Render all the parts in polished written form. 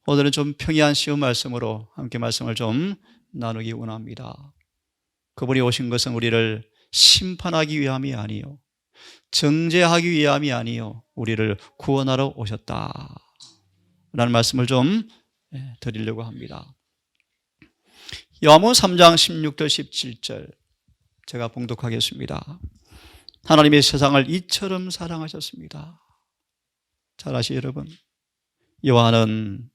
오늘은 좀 평이한 쉬운 말씀으로 함께 말씀을 좀 나누기 원합니다. 그분이 오신 것은 우리를 심판하기 위함이 아니요 정죄하기 위함이 아니요 우리를 구원하러 오셨다 라는 말씀을 좀 드리려고 합니다. 요한복음 3장 16절 17절 제가 봉독하겠습니다. 하나님이 세상을 이처럼 사랑하셨습니다. 잘 아시죠 여러분? 요한은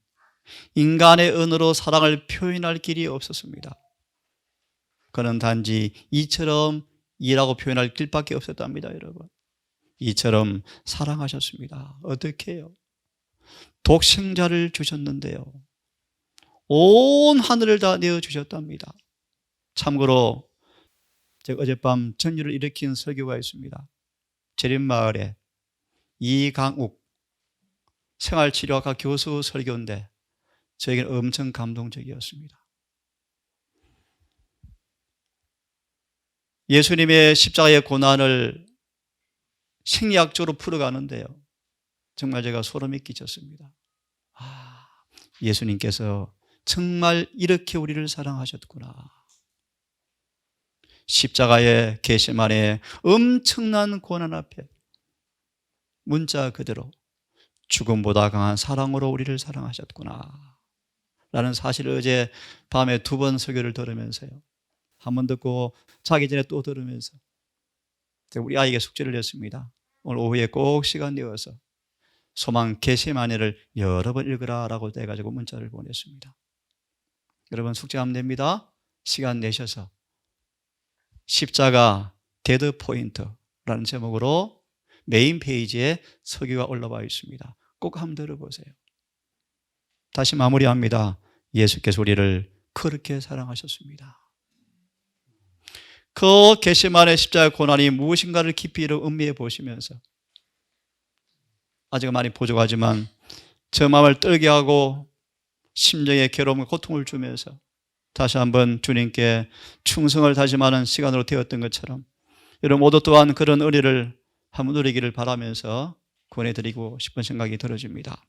인간의 언어로 사랑을 표현할 길이 없었습니다. 그는 단지 이처럼 이라고 표현할 길밖에 없었답니다. 여러분, 이처럼 사랑하셨습니다. 어떻게 해요? 독생자를 주셨는데요, 온 하늘을 다 내어주셨답니다. 참고로 제가 어젯밤 전율을 일으킨 설교가 있습니다. 제림마을에 이강욱 생활치료학과 교수 설교인데 저에게는 엄청 감동적이었습니다. 예수님의 십자가의 고난을 생리학적으로 풀어가는데요, 정말 제가 소름이 끼쳤습니다. 예수님께서 정말 이렇게 우리를 사랑하셨구나. 십자가의 겟세마네 엄청난 고난 앞에 문자 그대로 죽음보다 강한 사랑으로 우리를 사랑하셨구나 라는 사실을 어제 밤에 2번 설교를 들으면서요, 한 번 듣고 자기 전에 또 들으면서 우리 아이에게 숙제를 냈습니다. 오늘 오후에 꼭 시간 내어서 소망 겟세마네를 여러 번 읽으라 라고 해가지고 문자를 보냈습니다. 여러분 숙제하면 됩니다. 시간 내셔서 십자가 데드 포인트라는 제목으로 메인 페이지에 설교가 올라와 있습니다. 꼭 한번 들어보세요. 다시 마무리합니다. 예수께서 우리를 그렇게 사랑하셨습니다. 그 겟세마네 십자가 고난이 무엇인가를 깊이 음미해 보시면서, 아직 많이 부족하지만 저 마음을 떨게 하고 심정에 괴로움과 고통을 주면서 다시 한번 주님께 충성을 다짐하는 시간으로 되었던 것처럼 여러분 모두 또한 그런 은혜를 한번 누리기를 바라면서 권해드리고 싶은 생각이 들어집니다.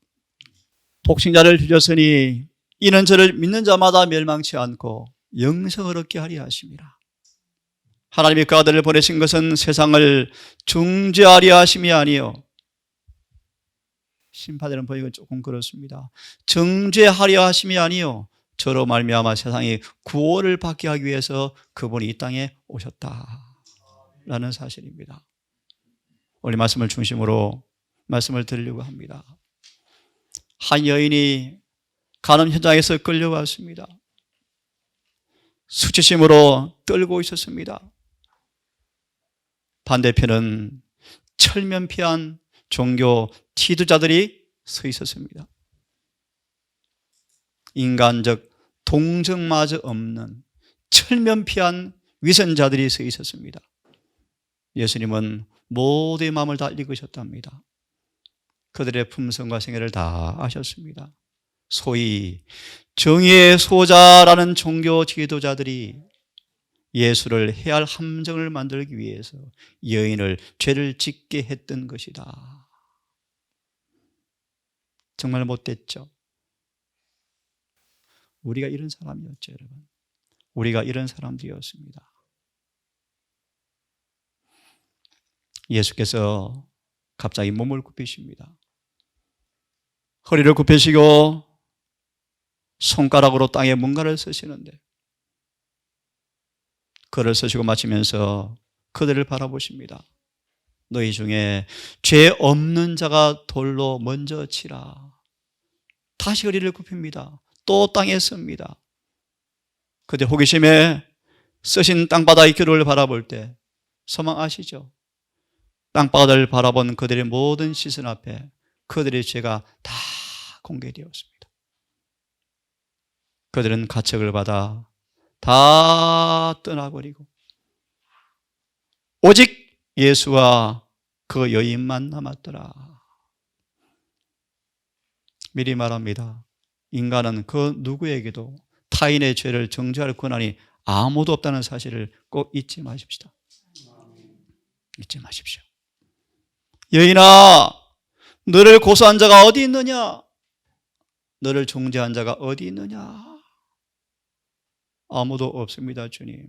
독생자를 주셨으니 이는 저를 믿는 자마다 멸망치 않고 영생을 얻게 하리 하심이라. 하나님이 그 아들을 보내신 것은 세상을 중재하려 하심이 아니요, 심판되는 번역은 조금 그렇습니다. 정죄하려 하심이 아니요 저로 말미암아 세상이 구원을 받게 하기 위해서 그분이 이 땅에 오셨다라는 사실입니다. 오늘 말씀을 중심으로 말씀을 드리려고 합니다. 한 여인이 간음 현장에서 끌려왔습니다. 수치심으로 떨고 있었습니다. 반대편은 철면피한 종교 지도자들이 서 있었습니다. 인간적 동정마저 없는 철면피한 위선자들이 서 있었습니다. 예수님은 모두의 마음을 다 읽으셨답니다. 그들의 품성과 생애를 다 아셨습니다. 소위 정의의 수호자라는 종교 지도자들이 예수를 해할 함정을 만들기 위해서 여인을 죄를 짓게 했던 것이다. 정말 못됐죠. 우리가 이런 사람이었죠, 여러분. 우리가 이런 사람들이었습니다. 예수께서 갑자기 몸을 굽히십니다. 허리를 굽히시고 손가락으로 땅에 뭔가를 쓰시는데, 글을 쓰시고 마치면서 그들을 바라보십니다. 너희 중에 죄 없는 자가 돌로 먼저 치라. 다시 허리를 굽힙니다. 또 땅에 씁니다. 그때 호기심에 쓰신 땅바닥의 기록을 바라볼 때 소망 아시죠? 땅바닥을 바라본 그들의 모든 시선 앞에 그들의 죄가 다 공개되었습니다. 그들은 가책을 받아 다 떠나버리고 오직 예수와 그 여인만 남았더라. 미리 말합니다. 인간은 그 누구에게도 타인의 죄를 정죄할 권한이 아무도 없다는 사실을 꼭 잊지 마십시다. 잊지 마십시오. 여인아, 너를 고소한 자가 어디 있느냐? 너를 중재한 자가 어디 있느냐? 아무도 없습니다, 주님.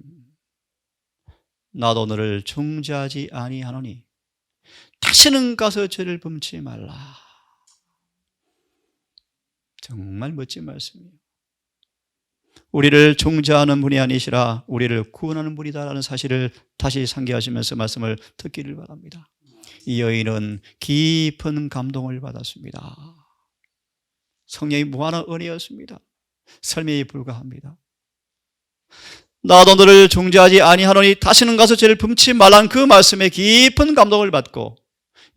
나도 너를 중재하지 아니하노니 다시는 가서 죄를 범치 말라. 정말 멋진 말씀이에요. 우리를 중재하는 분이 아니시라 우리를 구원하는 분이다라는 사실을 다시 상기하시면서 말씀을 듣기를 바랍니다. 이 여인은 깊은 감동을 받았습니다. 성령이 무한한 은혜였습니다. 설명이 불가합니다. 나도 너를 중재하지 아니하노니 다시는 가서 죄를 범치 말라는 그 말씀에 깊은 감동을 받고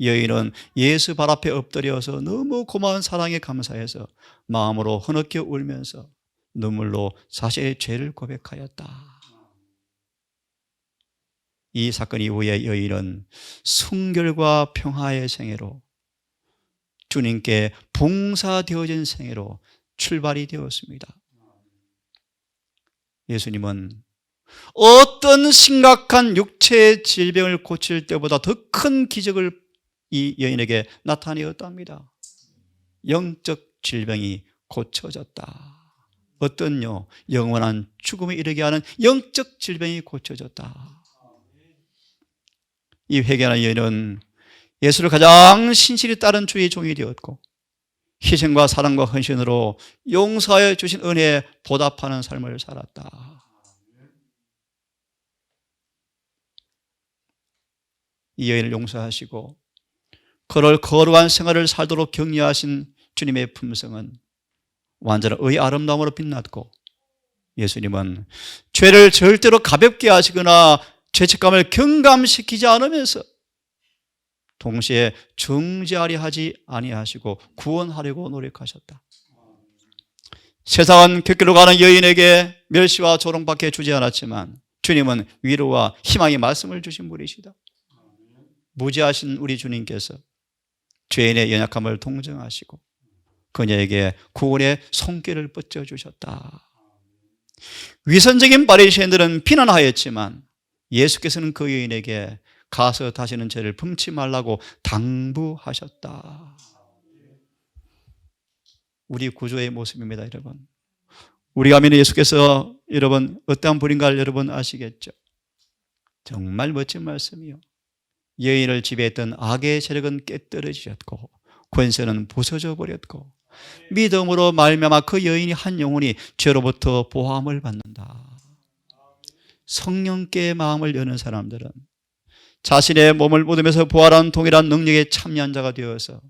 여인은 예수 발 앞에 엎드려서 너무 고마운 사랑에 감사해서 마음으로 흐느껴 울면서 눈물로 자신의 죄를 고백하였다. 이 사건 이후에 여인은 순결과 평화의 생애로, 주님께 봉사되어진 생애로 출발이 되었습니다. 예수님은 어떤 심각한 육체의 질병을 고칠 때보다 더 큰 기적을 이 여인에게 나타내었답니다. 영적 질병이 고쳐졌다. 어떤요? 영원한 죽음에 이르게 하는 영적 질병이 고쳐졌다. 이 회개하는 여인은 예수를 가장 신실히 따른 주의 종이 되었고 희생과 사랑과 헌신으로 용서하여 주신 은혜에 보답하는 삶을 살았다. 이 여인을 용서하시고 그를 거룩한 생활을 살도록 격려하신 주님의 품성은 완전한 의의 아름다움으로 빛났고 예수님은 죄를 절대로 가볍게 하시거나 죄책감을 경감시키지 않으면서 동시에 중재하려 하지 아니하시고 구원하려고 노력하셨다. 세상은 곁길로 가는 여인에게 멸시와 조롱밖에 주지 않았지만 주님은 위로와 희망의 말씀을 주신 분이시다. 무지하신 우리 주님께서 죄인의 연약함을 동정하시고 그녀에게 구원의 손길을 뻗쳐주셨다. 위선적인 바리새인들은 비난하였지만 예수께서는 그 여인에게 가서 다시는 죄를 범치 말라고 당부하셨다. 우리 구조의 모습입니다, 여러분. 우리가 믿는 예수께서 여러분 어떠한 분인가를 여러분 아시겠죠? 정말 멋진 말씀이요. 여인을 지배했던 악의 세력은 깨뜨려지셨고 권세는 부서져 버렸고 믿음으로 말미암아 그 여인이 한 영혼이 죄로부터 보함을 받는다. 성령께 마음을 여는 사람들은 자신의 몸을 묻으면서 부활한 동일한 능력에 참여한 자가 되어서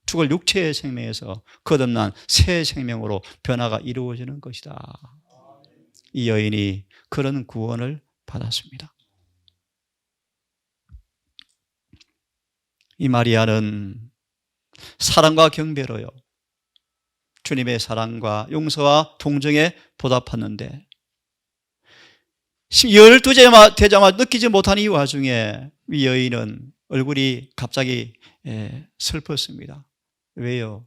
죽을 육체의 생명에서 거듭난 새 생명으로 변화가 이루어지는 것이다. 이 여인이 그런 구원을 받았습니다. 이 마리아는 사랑과 경배로요 주님의 사랑과 용서와 동정에 보답하는데 12째 되자마자 느끼지 못한 이 와중에 이 여인은 얼굴이 갑자기 슬펐습니다. 왜요?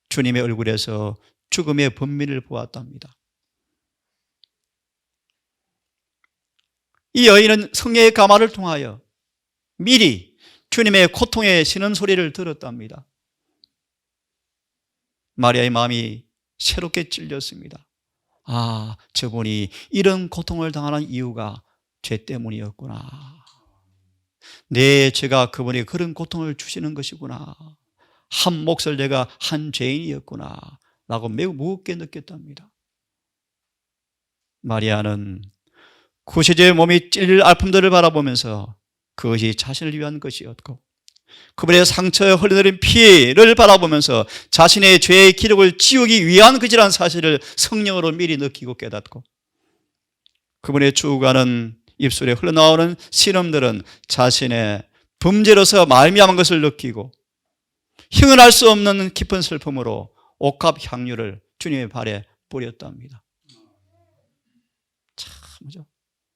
주님의 얼굴에서 죽음의 번민을 보았답니다. 이 여인은 성령의 가마를 통하여 미리 주님의 고통의 신음소리를 들었답니다. 마리아의 마음이 새롭게 찔렸습니다. 아, 저분이 이런 고통을 당하는 이유가 죄 때문이었구나. 내 죄가 그분이 그런 고통을 주시는 것이구나. 한 몫을 내가 한 죄인이었구나 라고 매우 무겁게 느꼈답니다. 마리아는 구세주의 몸이 찔릴 아픔들을 바라보면서 그것이 자신을 위한 것이었고 그분의 상처에 흘러내린 피를 바라보면서 자신의 죄의 기록을 지우기 위한 것이라는 사실을 성령으로 미리 느끼고 깨닫고 그분의 죽어가는 입술에 흘러나오는 신음들은 자신의 범죄로서 말미암은 것을 느끼고 형언할 수 없는 깊은 슬픔으로 옥합 향유를 주님의 발에 뿌렸답니다. 참죠.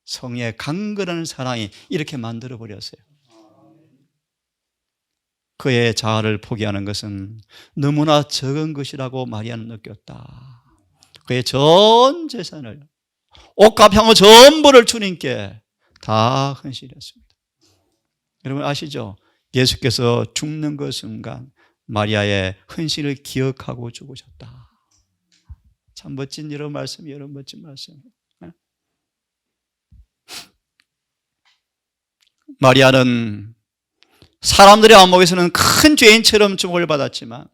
성의 강건한 사랑이 이렇게 만들어버렸어요. 그의 자아를 포기하는 것은 너무나 적은 것이라고 마리아는 느꼈다. 그의 전 재산을 옥합향후 전부를 주님께 다 헌신했습니다. 여러분 아시죠? 예수께서 죽는 그 순간 마리아의 헌신을 기억하고 죽으셨다. 참 멋진 이런 말씀이에요. 이런 멋진 말씀. 마리아는 사람들의 안목에서는 큰 죄인처럼 주목을 받았지만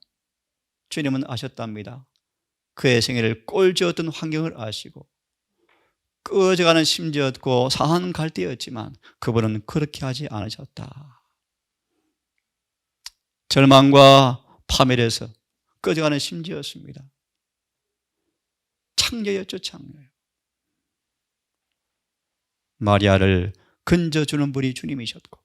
주님은 아셨답니다. 그의 생애를 꼴지었던 환경을 아시고 꺼져가는 심지였고 상한 갈대였지만 그분은 그렇게 하지 않으셨다. 절망과 파멸에서 꺼져가는 심지였습니다. 창녀였죠, 창녀. 마리아를 건져주는 분이 주님이셨고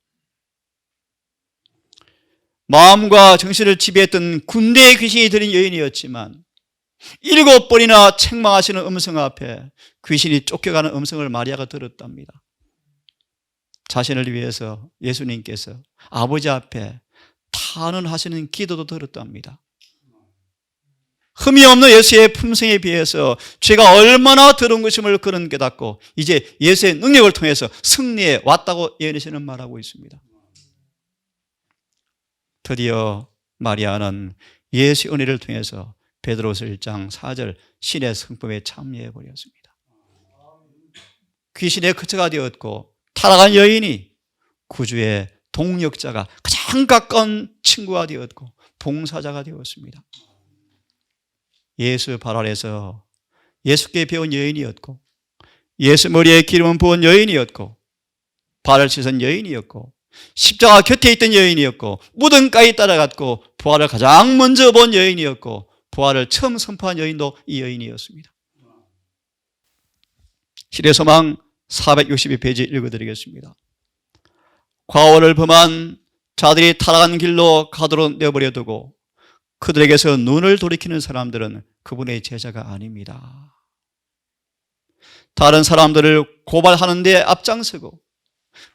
마음과 정신을 지배했던 군대의 귀신이 들인 여인이었지만 7번이나 책망하시는 음성 앞에 귀신이 쫓겨가는 음성을 마리아가 들었답니다. 자신을 위해서 예수님께서 아버지 앞에 탄원하시는 기도도 들었답니다. 흠이 없는 예수의 품성에 비해서 죄가 얼마나 더러운 것임을 그는 깨닫고 이제 예수의 능력을 통해서 승리해 왔다고 예언하시는 말하고 있습니다. 드디어 마리아는 예수의 은혜를 통해서 베드로서 1장 4절 신의 성품에 참여해 버렸습니다. 귀신의 거처가 되었고 타락한 여인이 구주의 동역자가 가장 가까운 친구가 되었고 봉사자가 되었습니다. 예수 발 아래서 예수께 배운 여인이었고 예수 머리에 기름을 부은 여인이었고 발을 씻은 여인이었고 십자가 곁에 있던 여인이었고 무덤까지 따라갔고 부활을 가장 먼저 본 여인이었고 부활을 처음 선포한 여인도 이 여인이었습니다. 시대소망 462페이지 읽어드리겠습니다. 과오를 범한 자들이 타락한 길로 가도록 내버려두고 그들에게서 눈을 돌이키는 사람들은 그분의 제자가 아닙니다. 다른 사람들을 고발하는 데 앞장서고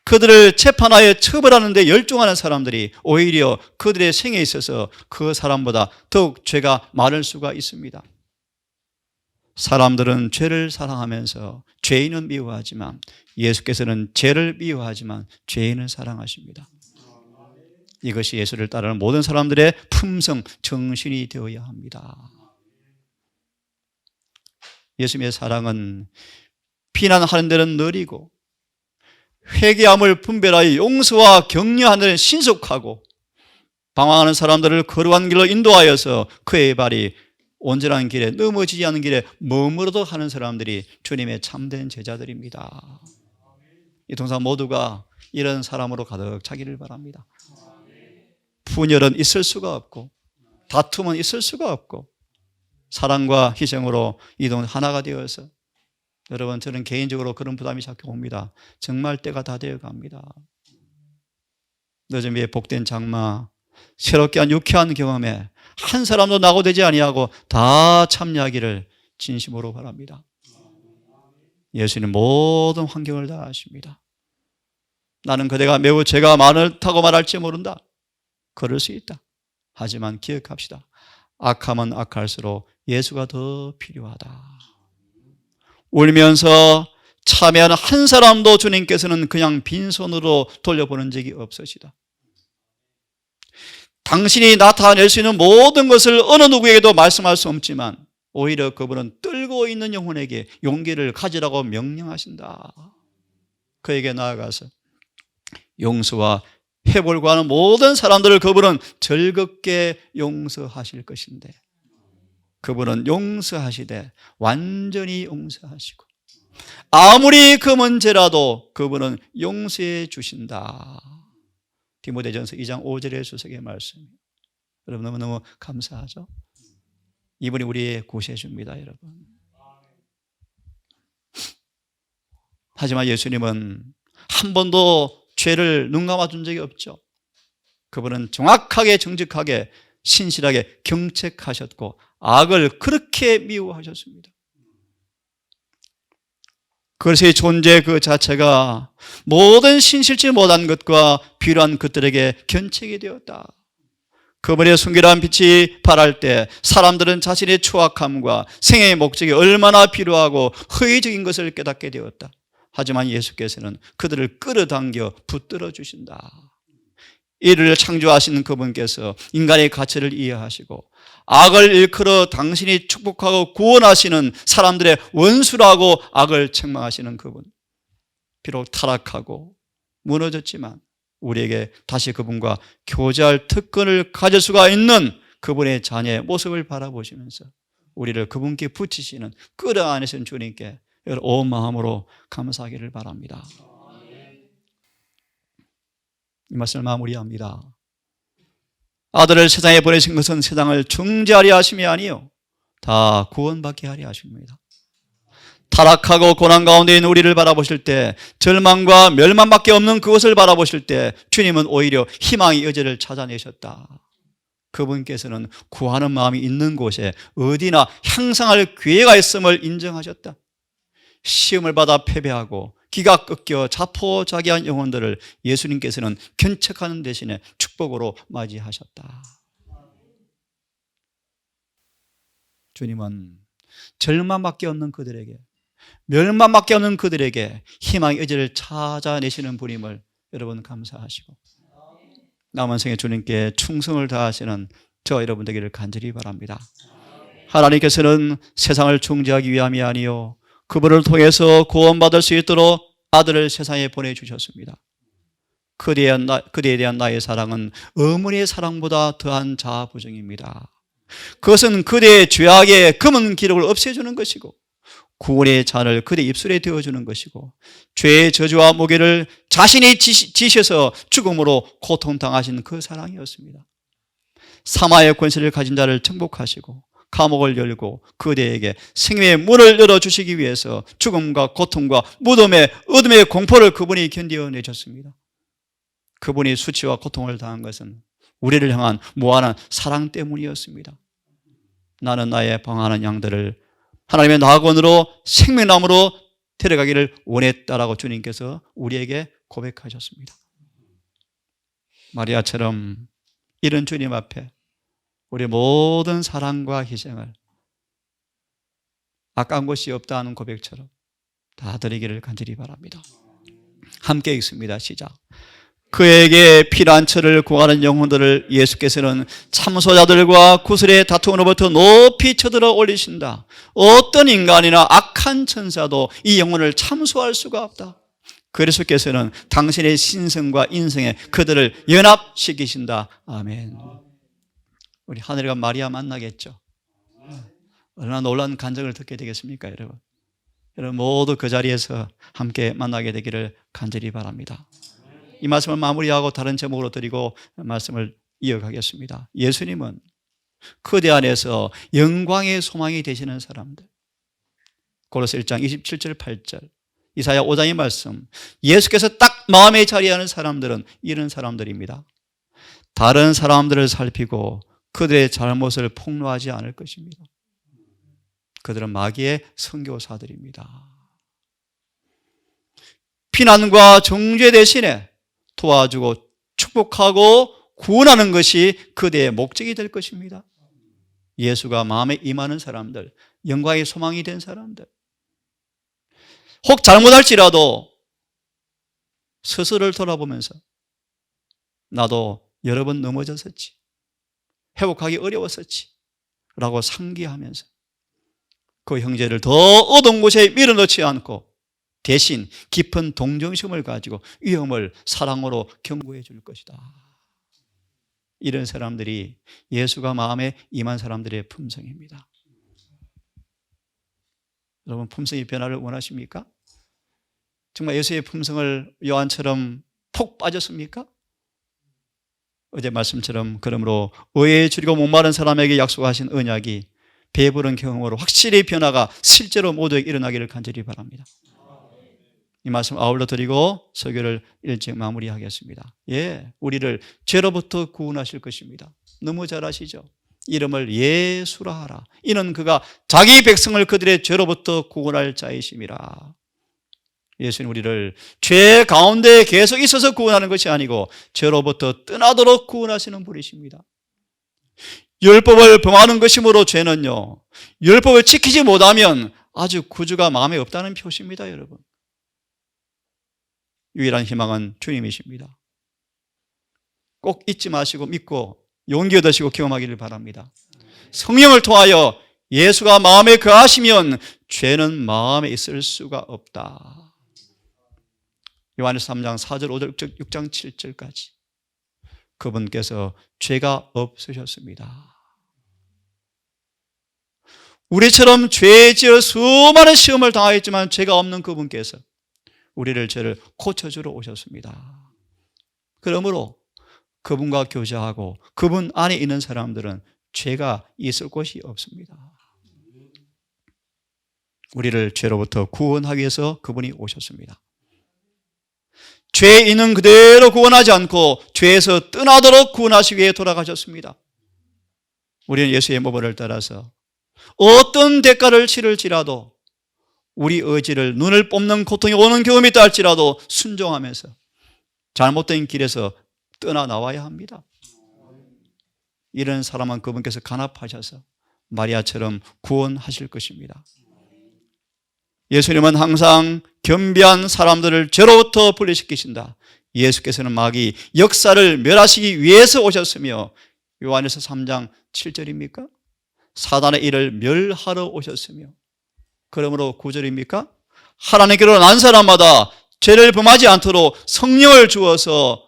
그들을 재판하여 처벌하는 데 열중하는 사람들이 오히려 그들의 생에 있어서 그 사람보다 더욱 죄가 많을 수가 있습니다. 사람들은 죄를 사랑하면서 죄인은 미워하지만 예수께서는 죄를 미워하지만 죄인을 사랑하십니다. 이것이 예수를 따르는 모든 사람들의 품성, 정신이 되어야 합니다. 예수님의 사랑은 비난하는 데는 느리고 회개함을 분별하여 용서와 격려하는 데는 신속하고 방황하는 사람들을 거룩한 길로 인도하여서 그의 발이 온전한 길에 넘어지지 않는 길에 머무르도록 하는 사람들이 주님의 참된 제자들입니다. 이 동산 모두가 이런 사람으로 가득 차기를 바랍니다. 분열은 있을 수가 없고 다툼은 있을 수가 없고 사랑과 희생으로 이 동산 하나가 되어서 여러분 저는 개인적으로 그런 부담이 자꾸 옵니다. 정말 때가 다 되어 갑니다. 늦은 비에 복된 장마 새롭게 한 유쾌한 경험에 한 사람도 낙오되지 아니하고 다 참여하기를 진심으로 바랍니다. 예수는 모든 환경을 다 아십니다. 나는 그대가 매우 죄가 많다고 말할지 모른다. 그럴 수 있다. 하지만 기억합시다. 악하면 악할수록 예수가 더 필요하다. 울면서 참여하는 한 사람도 주님께서는 그냥 빈손으로 돌려보는 적이 없으시다. 당신이 나타낼 수 있는 모든 것을 어느 누구에게도 말씀할 수 없지만 오히려 그분은 떨고 있는 영혼에게 용기를 가지라고 명령하신다. 그에게 나아가서 용서와 회복을 하는 모든 사람들을 그분은 즐겁게 용서하실 것인데 그분은 용서하시되 완전히 용서하시고 아무리 그 문제라도 그분은 용서해 주신다. 디모데전서 2장 5절의 수석의 말씀. 여러분 너무너무 감사하죠? 이분이 우리의 구세주입니다, 여러분. 하지만 예수님은 한 번도 죄를 눈 감아준 적이 없죠. 그분은 정확하게 정직하게 신실하게 경책하셨고 악을 그렇게 미워하셨습니다. 그것의 존재 그 자체가 모든 신실치 못한 것과 필요한 것들에게 견책이 되었다. 그분의 순결한 빛이 발할 때 사람들은 자신의 추악함과 생애의 목적이 얼마나 필요하고 허위적인 것을 깨닫게 되었다. 하지만 예수께서는 그들을 끌어당겨 붙들어 주신다. 이를 창조하시는 그분께서 인간의 가치를 이해하시고 악을 일컬어 당신이 축복하고 구원하시는 사람들의 원수라고 악을 책망하시는 그분, 비록 타락하고 무너졌지만 우리에게 다시 그분과 교제할 특권을 가질 수가 있는 그분의 자녀의 모습을 바라보시면서 우리를 그분께 붙이시는 끌어안으신 주님께 온 마음으로 감사하기를 바랍니다. 이 말씀을 마무리합니다. 아들을 세상에 보내신 것은 세상을 중재하려 하심이 아니요 다 구원받게 하려 하십니다. 타락하고 고난 가운데 있는 우리를 바라보실 때, 절망과 멸망밖에 없는 그것을 바라보실 때 주님은 오히려 희망의 여지를 찾아내셨다. 그분께서는 구하는 마음이 있는 곳에 어디나 향상할 기회가 있음을 인정하셨다. 시험을 받아 패배하고 기가 꺾여 자포자기한 영혼들을 예수님께서는 견책하는 대신에 축복으로 맞이하셨다. 주님은 절망밖에 없는 그들에게, 멸망밖에 없는 그들에게 희망의 의지를 찾아내시는 분임을 여러분 감사하시고 남은 생에 주님께 충성을 다하시는 저와 여러분 되기를 간절히 바랍니다. 하나님께서는 세상을 중재하기 위함이 아니요 그분을 통해서 구원받을 수 있도록 아들을 세상에 보내주셨습니다. 그대에 대한 나의 사랑은 어머니의 사랑보다 더한 자부정입니다. 그것은 그대의 죄악의 검은 기록을 없애주는 것이고 구원의 잔을 그대 입술에 대어주는 것이고 죄의 저주와 무게를 자신이 지셔서 죽음으로 고통당하신 그 사랑이었습니다. 사마의 권세를 가진 자를 정복하시고 감옥을 열고 그대에게 생명의 문을 열어주시기 위해서 죽음과 고통과 무덤의 어둠의 공포를 그분이 견뎌내셨습니다. 그분이 수치와 고통을 당한 것은 우리를 향한 무한한 사랑 때문이었습니다. 나는 나의 방황하는 양들을 하나님의 낙원으로 생명나무로 데려가기를 원했다라고 주님께서 우리에게 고백하셨습니다. 마리아처럼 이런 주님 앞에 우리 모든 사랑과 희생을 아까운 것이 없다 하는 고백처럼 다 드리기를 간절히 바랍니다. 함께 읽습니다. 시작. 그에게 피난처를 구하는 영혼들을 예수께서는 참소자들과 구슬의 다툼으로부터 높이 쳐들어 올리신다. 어떤 인간이나 악한 천사도 이 영혼을 참소할 수가 없다. 그리스도께서는 당신의 신성과 인성에 그들을 연합시키신다. 아멘. 우리 하늘과 마리아 만나겠죠. 얼마나 놀라운 간증을 듣게 되겠습니까, 여러분? 여러분 모두 그 자리에서 함께 만나게 되기를 간절히 바랍니다. 이 말씀을 마무리하고 다른 제목으로 드리고 말씀을 이어가겠습니다. 예수님은 그대 안에서 영광의 소망이 되시는 사람들, 고로새 1장 27절 8절 이사야 5장의 말씀, 예수께서 딱 마음에 자리하는 사람들은 이런 사람들입니다. 다른 사람들을 살피고 그들의 잘못을 폭로하지 않을 것입니다. 그들은 마귀의 선교사들입니다. 피난과 정죄 대신에 도와주고 축복하고 구원하는 것이 그대의 목적이 될 것입니다. 예수가 마음에 임하는 사람들, 영광의 소망이 된 사람들, 혹 잘못할지라도 스스로를 돌아보면서 나도 여러 번 넘어졌었지, 회복하기 어려웠었지 라고 상기하면서 그 형제를 더 어두운 곳에 밀어넣지 않고 대신 깊은 동정심을 가지고 위험을 사랑으로 경고해 줄 것이다. 이런 사람들이 예수가 마음에 임한 사람들의 품성입니다. 여러분 품성의 변화를 원하십니까? 정말 예수의 품성을 요한처럼 폭 빠졌습니까? 어제 말씀처럼 그러므로 의에 줄이고 목마른 사람에게 약속하신 언약이 배부른 경험으로 확실히 변화가 실제로 모두에게 일어나기를 간절히 바랍니다. 이 말씀 아울러 드리고 설교를 일찍 마무리하겠습니다. 예, 우리를 죄로부터 구원하실 것입니다. 너무 잘 아시죠? 이름을 예수라 하라. 이는 그가 자기 백성을 그들의 죄로부터 구원할 자이심이라. 예수는 우리를 죄 가운데 계속 있어서 구원하는 것이 아니고 죄로부터 떠나도록 구원하시는 분이십니다. 율법을 범하는 것이므로 죄는요, 율법을 지키지 못하면 아주 구주가 마음에 없다는 표시입니다. 여러분, 유일한 희망은 주님이십니다. 꼭 잊지 마시고 믿고 용기 얻으시고 경험하기를 바랍니다. 성령을 통하여 예수가 마음에 거하시면 죄는 마음에 있을 수가 없다. 요한일서 3장 4절 5절 6장 7절까지 그분께서 죄가 없으셨습니다. 우리처럼 죄 지어 수많은 시험을 당하였지만 죄가 없는 그분께서 우리를 죄를 고쳐주러 오셨습니다. 그러므로 그분과 교제하고 그분 안에 있는 사람들은 죄가 있을 곳이 없습니다. 우리를 죄로부터 구원하기 위해서 그분이 오셨습니다. 죄 있는 그대로 구원하지 않고 죄에서 떠나도록 구원하시기 위해 돌아가셨습니다. 우리는 예수의 모범을 따라서 어떤 대가를 치를지라도 우리 의지를 눈을 뽑는 고통이 오는 경험이 있다 할지라도 순종하면서 잘못된 길에서 떠나 나와야 합니다. 이런 사람은 그분께서 간합하셔서 마리아처럼 구원하실 것입니다. 예수님은 항상 겸비한 사람들을 죄로부터 분리시키신다. 예수께서는 마귀 역사를 멸하시기 위해서 오셨으며 요한일서 3장 7절입니까? 사단의 일을 멸하러 오셨으며 그러므로 9절입니까? 하나님께로 난 사람마다 죄를 범하지 않도록 성령을 주어서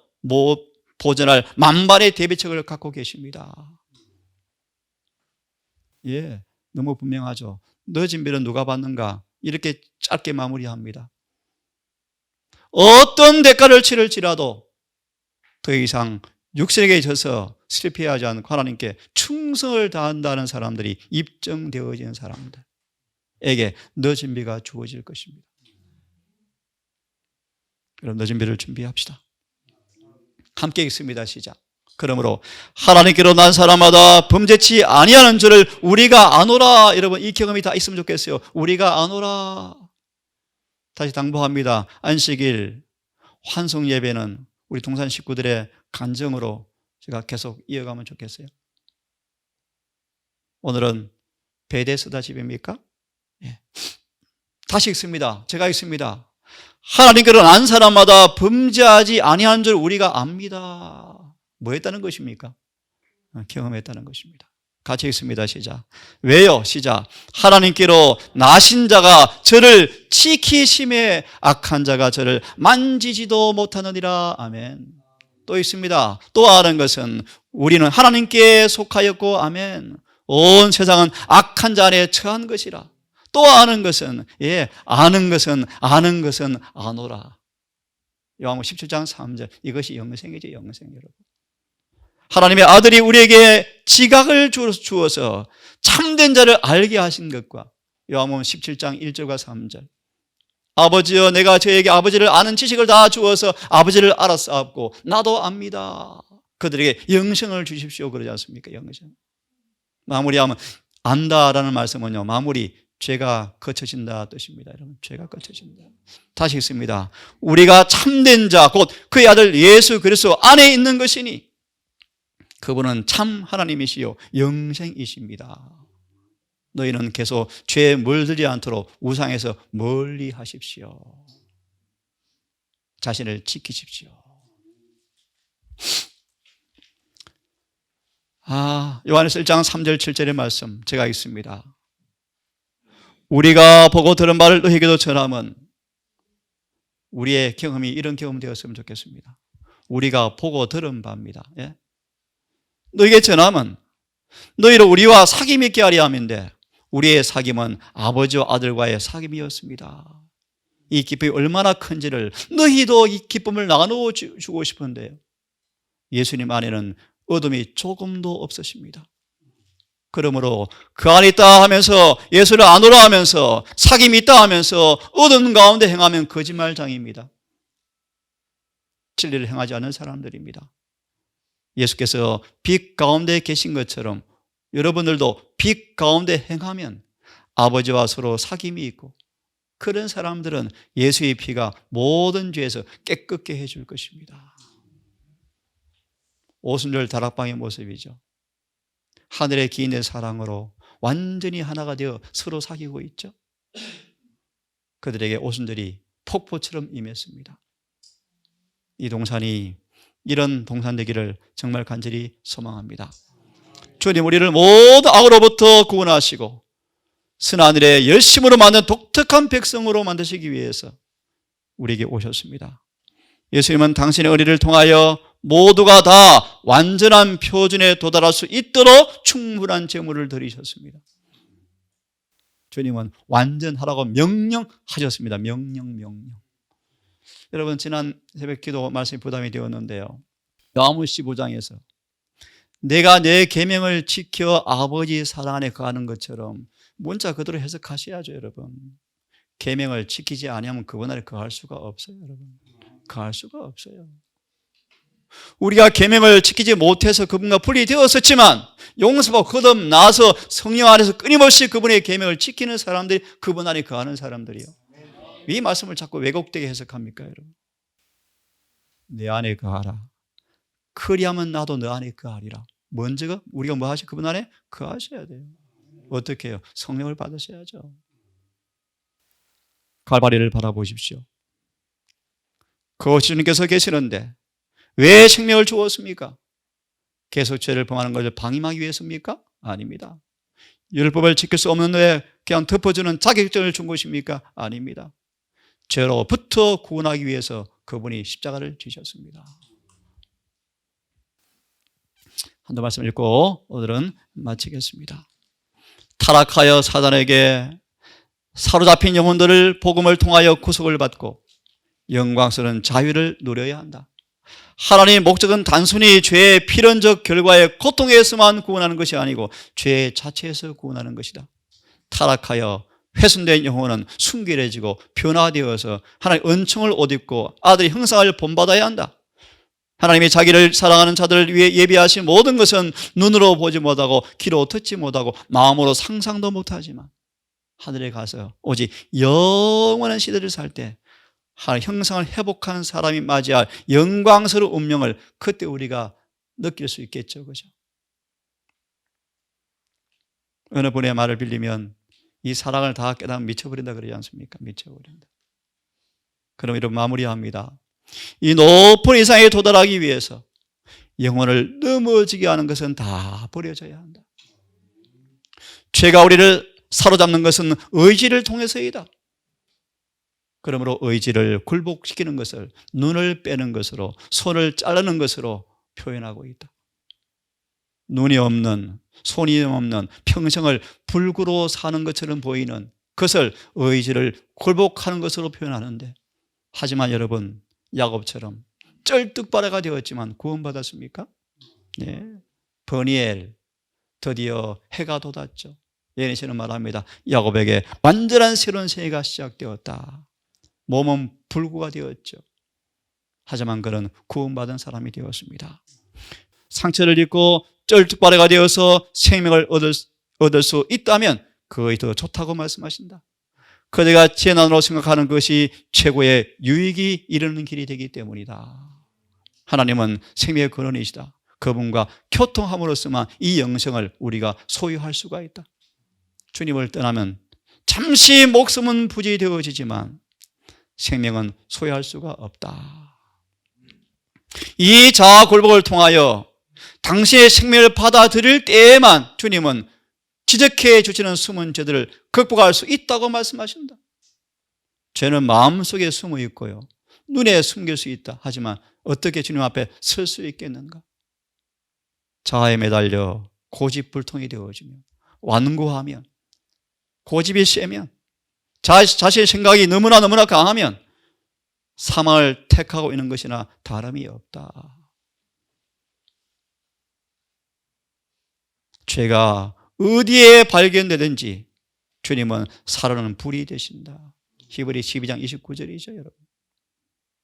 보존할 만발의 대비책을 갖고 계십니다. 예, 너무 분명하죠. 늦은 비는 누가 받는가? 이렇게 짧게 마무리합니다. 어떤 대가를 치를지라도 더 이상 육신에게 져서 실패하지 않고 하나님께 충성을 다한다는 사람들이 입증되어진 사람들에게 늦은 비가 주어질 것입니다. 그럼 늦은 비를 준비합시다. 함께 읽습니다. 시작. 그러므로 하나님께로 난 사람마다 범죄치 아니하는 줄을 우리가 아노라. 여러분 이 경험이 다 있으면 좋겠어요. 우리가 아노라. 다시 당부합니다. 안식일 환송 예배는 우리 동산 식구들의 간증으로 제가 계속 이어가면 좋겠어요. 오늘은 베데스다 집입니까? 예. 다시 읽습니다. 제가 읽습니다. 하나님께로 난 사람마다 범죄하지 아니한 줄 우리가 압니다. 뭐 했다는 것입니까? 경험했다는 것입니다. 같이 읽습니다. 시작. 왜요? 시작. 하나님께로 나신 자가 저를 지키심에 악한 자가 저를 만지지도 못하느니라. 아멘. 또 있습니다. 또 아는 것은 우리는 하나님께 속하였고 아멘. 온 세상은 악한 자 안에 처한 것이라. 또 아는 것은 아는 것은 아노라. 요한복음 17장 3절. 이것이 영생이죠. 영생 여러분. 하나님의 아들이 우리에게 지각을 주어서 참된 자를 알게 하신 것과 요한복음 17장 1절과 3절. 아버지여 내가 저에게 아버지를 아는 지식을 다 주어서 아버지를 알았사옵고 나도 압니다. 그들에게 영생을 주십시오. 그러지 않습니까? 영생. 마무리하면 안다라는 말씀은요. 마무리 죄가 거쳐진다 뜻입니다. 여러분 죄가 거쳐진다. 다시 읽습니다. 우리가 참된 자 곧 그의 아들 예수 그리스도 안에 있는 것이니 그분은 참 하나님이시요 영생이십니다. 너희는 계속 죄에 물들지 않도록 우상에서 멀리 하십시오. 자신을 지키십시오. 요한일서 1장 3절 7절의 말씀 제가 읽습니다. 우리가 보고 들은 바를 너희에게도 전하면 우리의 경험이 이런 경험이 되었으면 좋겠습니다. 우리가 보고 들은 바입니다. 예? 너희에게 전하면 너희를 우리와 사귐 있게 하려 함인데 우리의 사귐은 아버지와 아들과의 사귐이었습니다. 이 기쁨이 얼마나 큰지를 너희도 이 기쁨을 나누어 주고 싶은데요. 예수님 안에는 어둠이 조금도 없으십니다. 그러므로 그 안에 있다 하면서 예수를 아노라 하면서 사귐이 있다 하면서 어둠 가운데 행하면 거짓말장입니다. 진리를 행하지 않는 사람들입니다. 예수께서 빛 가운데 계신 것처럼 여러분들도 빛 가운데 행하면 아버지와 서로 사귐이 있고 그런 사람들은 예수의 피가 모든 죄에서 깨끗게 해줄 것입니다. 오순절 다락방의 모습이죠. 하늘의 기인의 사랑으로 완전히 하나가 되어 서로 사귀고 있죠. 그들에게 오순절이 폭포처럼 임했습니다. 이 동산이 이런 동산 되기를 정말 간절히 소망합니다. 주님 우리를 모두 악으로부터 구원하시고 선하늘의 열심으로 만든 독특한 백성으로 만드시기 위해서 우리에게 오셨습니다. 예수님은 당신의 의리를 통하여 모두가 다 완전한 표준에 도달할 수 있도록 충분한 제물을 드리셨습니다. 주님은 완전하라고 명령하셨습니다. 명령. 여러분 지난 새벽 기도 말씀이 부담이 되었는데요. 요한복음 15장에서 내가 내 계명을 지켜 아버지 사랑 안에 거하는 것처럼 문자 그대로 해석하셔야죠. 여러분 계명을 지키지 아니하면 그분 안에 거할 수가 없어요. 여러분 거할 수가 없어요. 우리가 계명을 지키지 못해서 그분과 분리되었었지만 용서받고 거듭나서 성령 안에서 끊임없이 그분의 계명을 지키는 사람들이 그분 안에 거하는 사람들이요. 이 말씀을 자꾸 왜곡되게 해석합니까 여러분? 내 안에 거하라. 그리하면 나도 너 안에 거하리라. 먼저가 우리가 뭐 하시? 그분 안에 거하셔야 돼요. 어떻게 해요? 성령을 받으셔야죠. 갈바리를 바라보십시오. 그 주님께서 계시는데 왜 생명을 주었습니까? 계속 죄를 범하는 것을 방임하기 위해서입니까? 아닙니다. 율법을 지킬 수 없는 데 그냥 덮어주는 자격증을 준 것입니까? 아닙니다. 죄로부터 구원하기 위해서 그분이 십자가를 지셨습니다. 한두 말씀 읽고 오늘은 마치겠습니다. 타락하여 사단에게 사로잡힌 영혼들을 복음을 통하여 구속을 받고 영광스러운 자유를 누려야 한다. 하나님의 목적은 단순히 죄의 필연적 결과의 고통에서만 구원하는 것이 아니고 죄 자체에서 구원하는 것이다. 타락하여 훼손된 영혼은 순결해지고 변화되어서 하나님의 은총을 옷 입고 아들의 형상을 본받아야 한다. 하나님이 자기를 사랑하는 자들을 위해 예비하신 모든 것은 눈으로 보지 못하고 귀로 듣지 못하고 마음으로 상상도 못하지만 하늘에 가서 오직 영원한 시대를 살 때 하나님 형상을 회복한 사람이 맞이할 영광스러운 운명을 그때 우리가 느낄 수 있겠죠. 그죠? 어느 분의 말을 빌리면 이 사랑을 다 깨달으면 미쳐버린다 그러지 않습니까? 미쳐버린다. 그럼 이런 마무리합니다. 이 높은 이상에 도달하기 위해서 영혼을 넘어지게 하는 것은 다 버려져야 한다. 죄가 우리를 사로잡는 것은 의지를 통해서이다. 그러므로 의지를 굴복시키는 것을 눈을 빼는 것으로 손을 자르는 것으로 표현하고 있다. 눈이 없는 손이 없는 평생을 불구로 사는 것처럼 보이는 그것을 의지를 굴복하는 것으로 표현하는데 하지만 여러분 야곱처럼 쩔뚝바라가 되었지만 구원받았습니까? 네. 버니엘 드디어 해가 돋았죠. 예레미야는 말합니다. 야곱에게 완전한 새로운 세계가 시작되었다. 몸은 불구가 되었죠. 하지만 그는 구원받은 사람이 되었습니다. 상처를 입고 쩔뚝바라가 되어서 생명을 얻을 수 있다면 그것이 더 좋다고 말씀하신다. 그대가 재난으로 생각하는 것이 최고의 유익이 이르는 길이 되기 때문이다. 하나님은 생명의 근원이시다. 그분과 교통함으로써만 이 영생을 우리가 소유할 수가 있다. 주님을 떠나면 잠시 목숨은 부지되어지지만 생명은 소유할 수가 없다. 이 자아 굴복을 통하여 당신의 생명을 받아들일 때에만 주님은 지적해 주시는 숨은 죄들을 극복할 수 있다고 말씀하신다. 죄는 마음속에 숨어 있고요. 눈에 숨길 수 있다. 하지만 어떻게 주님 앞에 설 수 있겠는가? 자아에 매달려 고집불통이 되어지며 완고하면 고집이 세면 자신의 생각이 너무나 강하면 사망을 택하고 있는 것이나 다름이 없다. 죄가 어디에 발견되든지 주님은 사르는 불이 되신다. 히브리 12장 29절이죠, 여러분.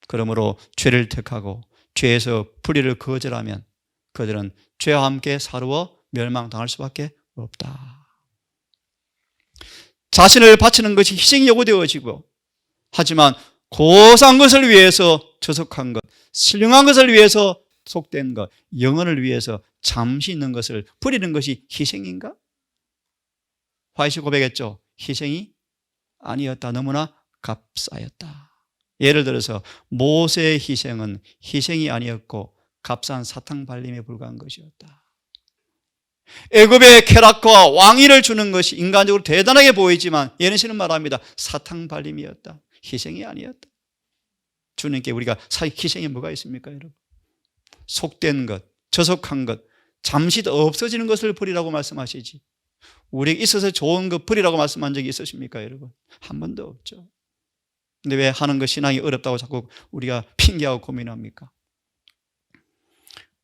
그러므로 죄를 택하고 죄에서 불의를 거절하면 그들은 죄와 함께 사루어 멸망당할 수밖에 없다. 자신을 바치는 것이 희생이 요구되어지고 하지만 고상한 것을 위해서 저속한 것, 신령한 것을 위해서 속된 것, 영혼을 위해서 잠시 있는 것을 버리는 것이 희생인가? 화이시 고백했죠. 희생이 아니었다. 너무나 값싸였다. 예를 들어서 모세의 희생은 희생이 아니었고 값싼 사탕 발림에 불과한 것이었다. 애굽의 쾌락과 왕위를 주는 것이 인간적으로 대단하게 보이지만 예언시는 말합니다. 사탕 발림이었다. 희생이 아니었다. 주님께 우리가 희생이 뭐가 있습니까, 여러분? 속된 것, 저속한 것, 잠시 없어지는 것을 버리라고 말씀하시지, 우리에게 있어서 좋은 것 버리라고 말씀한 적이 있으십니까, 여러분? 한 번도 없죠. 근데 왜 하는 것 신앙이 어렵다고 자꾸 우리가 핑계하고 고민합니까?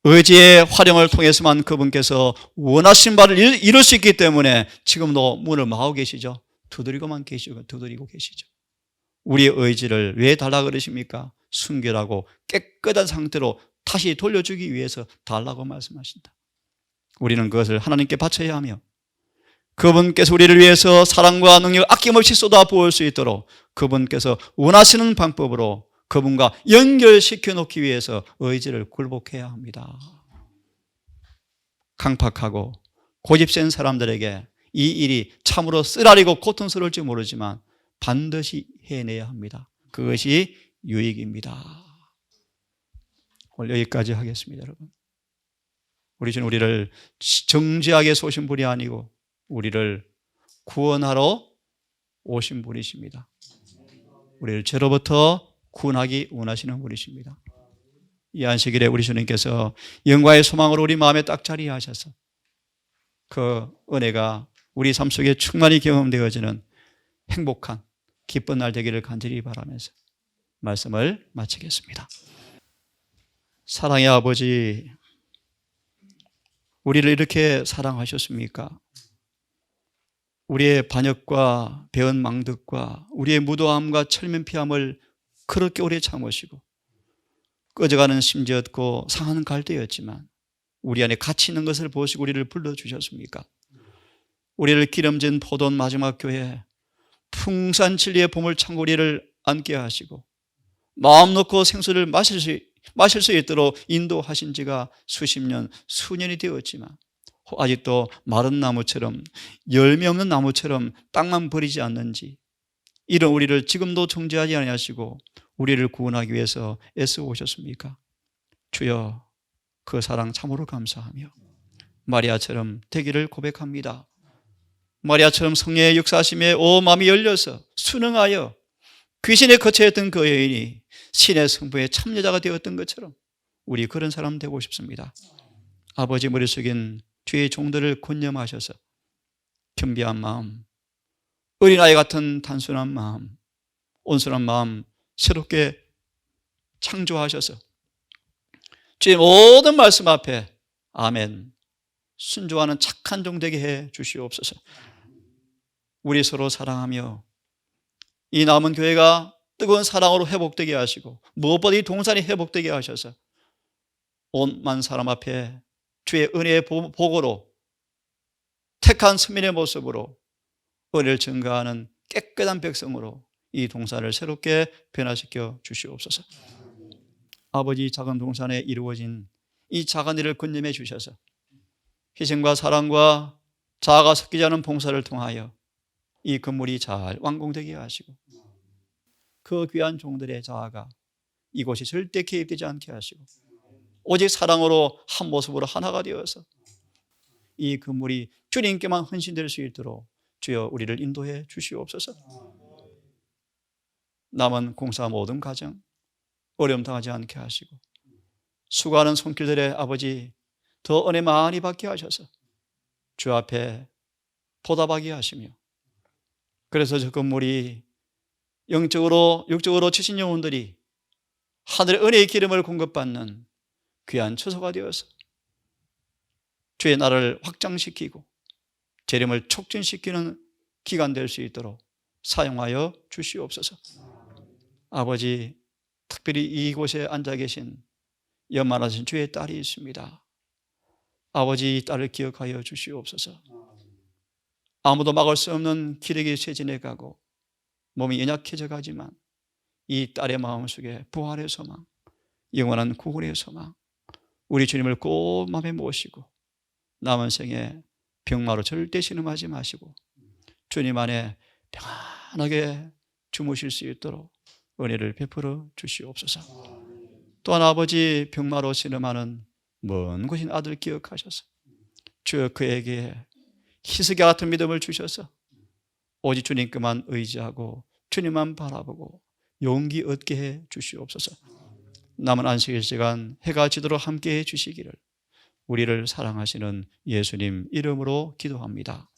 의지의 활용을 통해서만 그분께서 원하신 바를 이룰 수 있기 때문에 지금도 문을 막고 계시죠. 두드리고 계시죠. 우리의 의지를 왜 달라고 그러십니까? 순결하고 깨끗한 상태로 다시 돌려주기 위해서 달라고 말씀하신다. 우리는 그것을 하나님께 바쳐야 하며 그분께서 우리를 위해서 사랑과 능력을 아낌없이 쏟아 부을 수 있도록 그분께서 원하시는 방법으로 그분과 연결시켜 놓기 위해서 의지를 굴복해야 합니다. 강팍하고 고집센 사람들에게 이 일이 참으로 쓰라리고 고통스러울지 모르지만 반드시 해내야 합니다. 그것이 유익입니다. 오늘 여기까지 하겠습니다, 여러분. 우리 주는 우리를 정죄하게 쏘신 분이 아니고 우리를 구원하러 오신 분이십니다. 우리를 죄로부터 구원하기 원하시는 분이십니다. 이 안식일에 우리 주님께서 영광의 소망으로 우리 마음에 딱 자리하셔서 그 은혜가 우리 삶 속에 충만히 경험되어지는 행복한 기쁜 날 되기를 간절히 바라면서 말씀을 마치겠습니다. 사랑의 아버지, 우리를 이렇게 사랑하셨습니까? 우리의 반역과 배은 망덕과 우리의 무도함과 철면피함을 그렇게 오래 참으시고 꺼져가는 심지었고 상하는 갈대였지만 우리 안에 가치 있는 것을 보시고 우리를 불러주셨습니까? 우리를 기름진 포도원 마지막 교회 풍산 진리의 봄을 참고 우리를 앉게 하시고 마음 놓고 생수를 마실 수 있도록 인도하신 지가 수십 년, 수년이 되었지만 아직도 마른 나무처럼 열매 없는 나무처럼 땅만 버리지 않는지 이런 우리를 지금도 정죄하지 아니하시고 우리를 구원하기 위해서 애써 오셨습니까? 주여, 그 사랑 참으로 감사하며 마리아처럼 되기를 고백합니다. 마리아처럼 성령의 역사하심에 온 마음이 열려서 순응하여 귀신에 거처했던 그 여인이 신의 성부의 참여자가 되었던 것처럼 우리 그런 사람 되고 싶습니다. 아버지 머릿속엔 주의 종들을 권념하셔서 겸비한 마음, 어린아이 같은 단순한 마음, 온순한 마음 새롭게 창조하셔서 주의 모든 말씀 앞에 아멘 순종하는 착한 종 되게 해 주시옵소서. 우리 서로 사랑하며 이 남은 교회가 뜨거운 사랑으로 회복되게 하시고 무엇보다 이 동산이 회복되게 하셔서 온만 사람 앞에 주의 은혜의 보고로 택한 서민의 모습으로 은혜를 증거하는 깨끗한 백성으로 이 동산을 새롭게 변화시켜 주시옵소서. 아버지, 작은 동산에 이루어진 이 작은 일을 권념해 주셔서 희생과 사랑과 자아가 섞이지 않은 봉사를 통하여 이 건물이 잘 완공되게 하시고 그 귀한 종들의 자아가 이곳이 절대 개입되지 않게 하시고 오직 사랑으로 한 모습으로 하나가 되어서 이 건물이 주님께만 헌신될 수 있도록 주여 우리를 인도해 주시옵소서. 남은 공사 모든 과정 어려움 당하지 않게 하시고 수고하는 손길들의 아버지 더 은혜 많이 받게 하셔서 주 앞에 보답하게 하시며 그래서 저 건물이 영적으로 육적으로 지친 영혼들이 하늘의 은혜의 기름을 공급받는 귀한 처소가 되어서 주의 나라를 확장시키고 재림을 촉진시키는 기간 될 수 있도록 사용하여 주시옵소서. 아버지, 특별히 이곳에 앉아 계신 연만하신 주의 딸이 있습니다. 아버지, 이 딸을 기억하여 주시옵소서. 아무도 막을 수 없는 기력이 쇠진해 가고 몸이 연약해져 가지만 이 딸의 마음속에 부활의 소망, 영원한 구원의 소망, 우리 주님을 꼭 마음에 모시고 남은 생에 병마로 절대 신음하지 마시고 주님 안에 평안하게 주무실 수 있도록 은혜를 베풀어 주시옵소서. 또한 아버지 병마로 신음하는 먼 곳인 아들 기억하셔서 주여 그에게 희석과 같은 믿음을 주셔서 오직 주님께만 의지하고 주님만 바라보고 용기 얻게 해 주시옵소서. 남은 안식일 시간 해가 지도록 함께 해 주시기를 우리를 사랑하시는 예수님 이름으로 기도합니다.